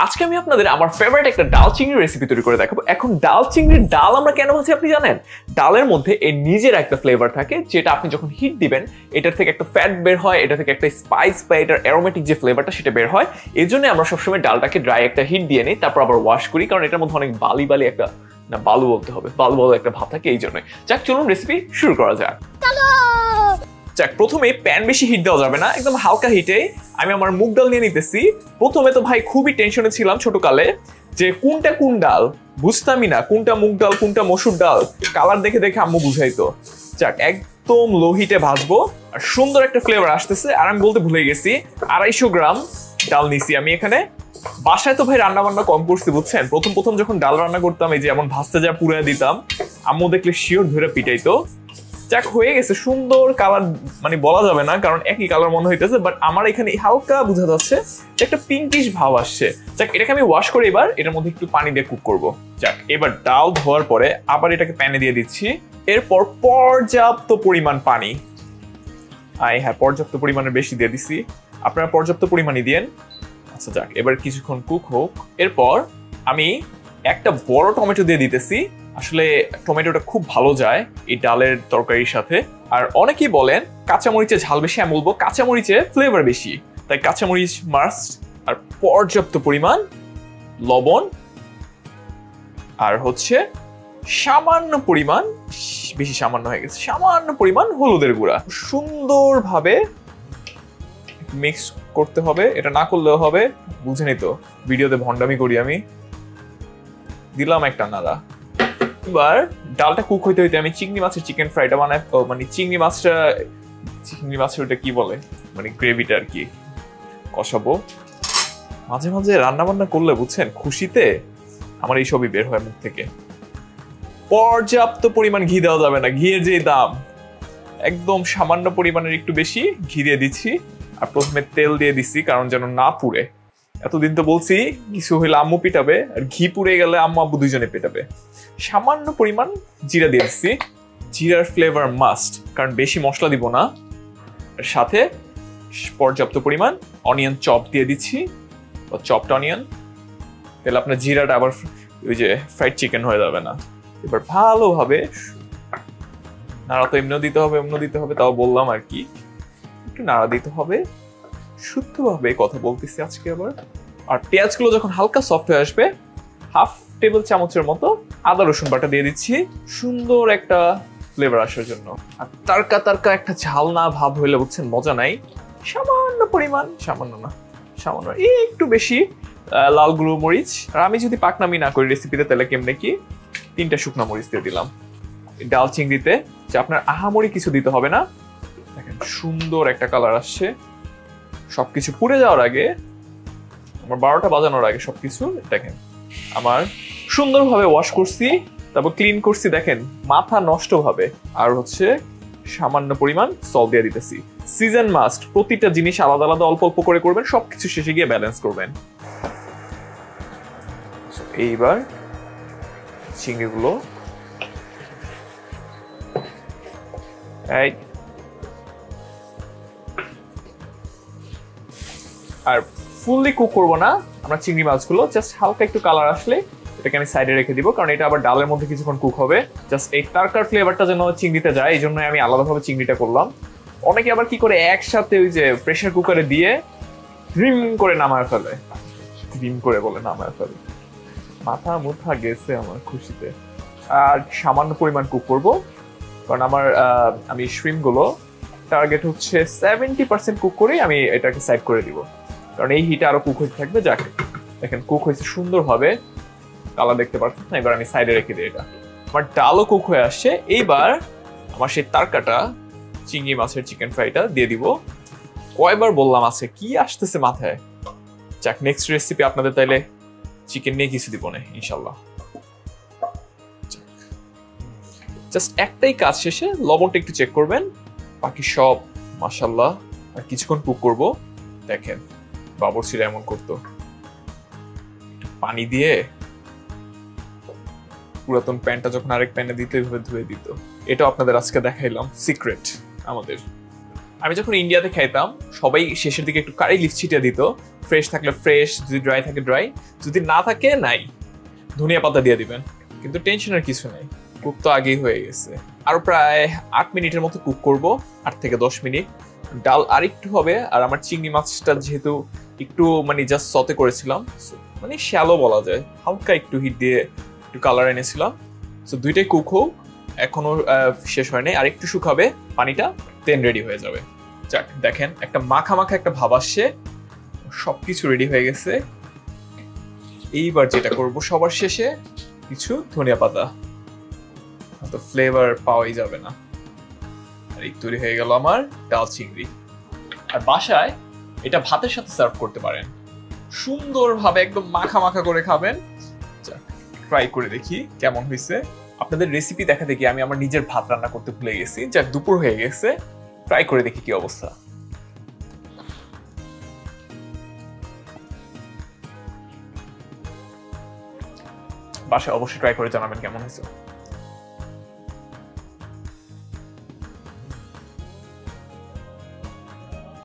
আজকে আমি আপনাদের আমার ফেভারিট একটা ডাল চিংড়ি রেসিপি তৈরি করে দেখাবো। এখন ডাল চিংড়ির ডাল আমরা কেন ভাজি আপনি জানেন? ডালের মধ্যে এর নিজের একটা ফ্লেভার থাকে, যেটা আপনি যখন হিট দিবেন এটার থেকে একটা ফ্যাট বের হয়, এটা থেকে একটা স্পাইস বা এটার অ্যারোমেটিক যে ফ্লেভারটা সেটা বের হয়। এই জন্য আমরা সবসময় ডালটাকে ড্রাই একটা হিট দিয়ে নিই, তারপর আবার ওয়াশ করি, কারণ এটার মধ্যে অনেক বালি বালি একটা, না বালু বলতে হবে, বালু বালু একটা ভাব থাকে। এই জন্যই যাক, চলুন রেসিপি শুরু করা যাক। যাক, প্রথমে প্যান বেশি হিট দেওয়া যাবে না, একদম হালকা হিটে আমি আমার মুগ ডাল নিয়ে নিতেছি। প্রথমে তো ভাই খুবই টেনশনে ছিলাম ছোটকালে, যে কোনটা কোন ডাল বুঝতামই না, কোনটা মুগ ডাল কোনটা মসুর ডাল, কালার দেখে দেখে আম্মু বুঝাইতো। যাক, একদম লো হিটে ভাজবো আর সুন্দর একটা ফ্লেভার আসতেছে। আর আমি বলতে ভুলে গেছি, 250 গ্রাম ডাল নিছি আমি এখানে। বাসায় তো ভাই রান্না বান্না কম করছি বুঝছেন, প্রথম প্রথম যখন ডাল রান্না করতাম এই যে এমন ভাজতে যা পুড়ে দিতাম, আম্মু দেখলে শিওর ধরে পিটাইতো। যাক, হয়ে গেছে সুন্দর কালার, মানে বলা যাবে না কারণ একই কালার মনে হইতেছে, বাট আমার এখানে হালকা বোঝা যাচ্ছে যে একটা পিঙ্কিশ ভাব আসছে। যাক, এটাকে আমি ওয়াশ করে এবার এটার মধ্যে একটু পানি দিয়ে কুক করব। যাক, এবার ডাল ধোয়ার পরে আবার এটাকে প্যানে দিয়ে দিচ্ছি। এরপর পর্যাপ্ত পরিমাণ পানি, হ্যাঁ পর্যাপ্ত পরিমাণের বেশি দিয়ে দিচ্ছি, আপনারা পর্যাপ্ত পরিমাণই দিয়েন। আচ্ছা যাক, এবার কিছুক্ষণ কুক হোক। এরপর আমি একটা বড় টমেটো দিয়ে দিতেছি। আসলে টমেটোটা খুব ভালো যায় এই ডালের তরকারির সাথে। আর অনেকেই বলেন কাঁচামরিচে ঝাল বেশি, আমি বলবো কাঁচামরিচে ফ্লেভার বেশি, তাই কাঁচামরিচ মাস্ট। আর পর্যাপ্ত পরিমাণ লবণ, আর হচ্ছে সামান্য পরিমাণ, বেশি সামান্য হয়ে গেছে, সামান্য পরিমাণ হলুদের গুঁড়া। সুন্দরভাবে মিক্স করতে হবে, এটা না করলেও হবে, বুঝেনি তো ভিডিওতে ভন্ডামি করি আমি। দিলাম একটা নাড়া। এবার ডালটা কুক হইতে হইতে আমি চিংড়ি মাছের চিকেন ফ্রাইটা বানাই, মানে চিংড়ি মাছের ওটা কি বলে, মানে গ্রেভিটা আর কি কষাবো। মাঝে মাঝে রান্না বান্না করলে বুঝছেন খুশিতে আমার এই সবই বের হয় মুখ থেকে। পর্যাপ্ত পরিমাণ ঘি দেওয়া যাবে না, ঘিয়ের যে দাম, একদম সামান্য পরিমাণের একটু বেশি ঘি দিয়ে দিচ্ছি। আর প্রথমে তেল দিয়ে দিচ্ছি কারণ যেন না পুড়ে। এতদিন তো বলছি কিছু হইলে আম্মু পিটাবে, আর ঘি পুড়ে গেলে আম্মু আব্বু দুইজনে পেটাবে। সামান্য পরিমাণ জিরা দিয়ে দিচ্ছি, জিরার ফ্লেভার মাস্ট, কারণ বেশি মশলা দিব না। আর সাথে পর্যাপ্ত পরিমাণ অনিয়ন চপ দিয়ে দিচ্ছি, চপড অনিয়ন, তাহলে আপনার জিরাটা আবার ওই যে ফ্রাইড চিকেন হয়ে যাবে না। এবার ভালোভাবে নাড়া তো এমনিও দিতে হবে, এমনিও দিতে হবে, তাও বললাম আর কি, একটু নাড়া দিতে হবে। শুদ্ধভাবে কথা বলতেছি আজকে আবার। আর পেঁয়াজগুলো যখন হালকা সফট হয়ে আসবে, হাফ টেবিল চামচের মতো আদা রসুন বাটা দিয়ে দিচ্ছি, সুন্দর একটা ফ্লেভার আসার জন্য। আর তারকা তারকা একটা ঝাল না ভাব হইলে বুঝছেন মজা নাই। সামান্য পরিমাণ, সামান্য না সামান্য একটু বেশি লাল গুঁড়ো মরিচ। আর আমি যদি পাকনামি না করি রেসিপিতে, তাহলে কেমনে কি 3টা শুকনো মরিচ দিয়ে দিলাম ডাল চিংড়িতে, যে আপনার আহামরি কিছু দিতে হবে না। দেখেন সুন্দর একটা কালার আসছে। সবকিছু পুড়ে যাওয়ার আগে, আমার 12টা বাজানোর আগে সবকিছু দেখেন আমার সুন্দরভাবে ওয়াশ করছি, তারপর ক্লিন করছি, দেখেন মাথা নষ্ট ভাবে। আর হচ্ছে সামান্য পরিমাণ সল্ট দিয়ে দিতেছি। সিজন মাস্ট, প্রতিটা জিনিস আলাদা আলাদা অল্প অল্প করে করবেন, সবকিছু শেষে গিয়ে ব্যালেন্স করবেন। এইবার চিংড়িগুলো আর ফুললি কুক করবো না আমরা চিংড়ি মাছগুলো, জাস্ট হালকা একটু কালার আসলে এটাকে আমি সাইডে রেখে দিব, কারণ এটা আবার ডালের মধ্যে কিছুক্ষণ কুক হবে। জাস্ট এই তারকার ফ্লেভারটা যেন চিংড়িতে যায়, এই জন্য আমি আলাদাভাবে চিংড়িটা করলাম। অনেকে আবার কি করে একসাথে ওই যে প্রেসার কুকারে দিয়ে ড্রিম করে নামায় ফেলে, ড্রিম করে বলে নামায় ফেলে, মাথা মুথা গেছে আমার খুশিতে। আর সামান্য পরিমাণ কুক করব, কারণ আমি শ্রিমগুলো টার্গেট হচ্ছে 70% কুক করে আমি এটাকে সাইড করে দিব, কারণ এই হিটে আরো কুক হতে থাকবে। যাক, দেখেন কুক হয়েছে সুন্দরভাবে, কালার দেখতে পাচ্ছেন না। এবার আমি সাইডে রেখে দিই এটা। আমার ডালও কুক হয়ে আসছে। এইবার আমার সেই তারকাটা চিংড়ি মাছের চিকেন ফ্রাইটা দিয়ে দিব। কয়বার বললাম আছে, কি আসতেছে মাথায়। যাক, নেক্সট রেসিপি আপনাদের তাইলে চিকেন নিয়ে কিছু দিব না ইনশাল্লাহ। জাস্ট একটাই কাজ শেষে লবণটা একটু চেক করবেন, বাকি সব মাশাআল্লাহ। আর কিছুক্ষণ কুক করব। দেখেন বাবুর্চিরা এমন করতো, পানি দিয়ে পুরাতন প্যানটা যখন আরেক প্যানে দিত এইভাবে ধুয়ে দিত। এটা আপনাদের আজকে দেখাইলাম সিক্রেট আমাদের। আমি যখন ইন্ডিয়াতে খাইতাম সবাই শেষের দিকে একটু কারি লিভ ছিটিয়ে দিত, ফ্রেশ থাকলে ফ্রেশ, যদি ড্রাই থাকে ড্রাই, যদি না থাকে নাই, ধনিয়া পাতা দিয়ে দিবেন। কিন্তু টেনশনের কিছু নেই, কুক তো আগেই হয়ে গেছে। আরো প্রায় 8 মিনিটের মতো কুক করব, 8 থেকে 10 মিনিট। ডাল আর একটু হবে, আর আমার চিংড়ি মাছটা যেহেতু একটু মানে জাস্ট সতে করেছিলাম, মানে শ্যালো বলা যায়, হালকা একটু হিট দিয়ে একটু কালার এনেছিলাম। সো দুইটাই কুক হোক, এখনো শেষ হয় নাই, আর একটু শুকাবে পানিটা, দেন রেডি হয়ে যাবে। যাক, দেখেন একটা মাখা মাখা একটা ভাব আসছে, সবকিছু রেডি হয়ে গেছে। এইবার যেটা করব সবার শেষে কিছু ধনিয়া পাতা, তো ফ্লেভার পাওয়াই যাবে না। আর এই তৈরি হয়ে গেল আমার ডাল চিংড়ি। আর বাসায় এটা ভাতের সাথে সার্ভ করতে পারেন, সুন্দরভাবে একদম মাখা মাখা করে খাবেন। ট্রাই করে দেখি কেমন হয়েছে। আপনাদের রেসিপি দেখা দেখি আমি আমার নিজের ভাত রান্না করতে ভুলে গেছি, যাক দুপুর হয়ে গেছে, ট্রাই করে দেখি কি অবস্থা। বাসায় অবশ্যই ট্রাই করে জানাবেন কেমন হয়েছে।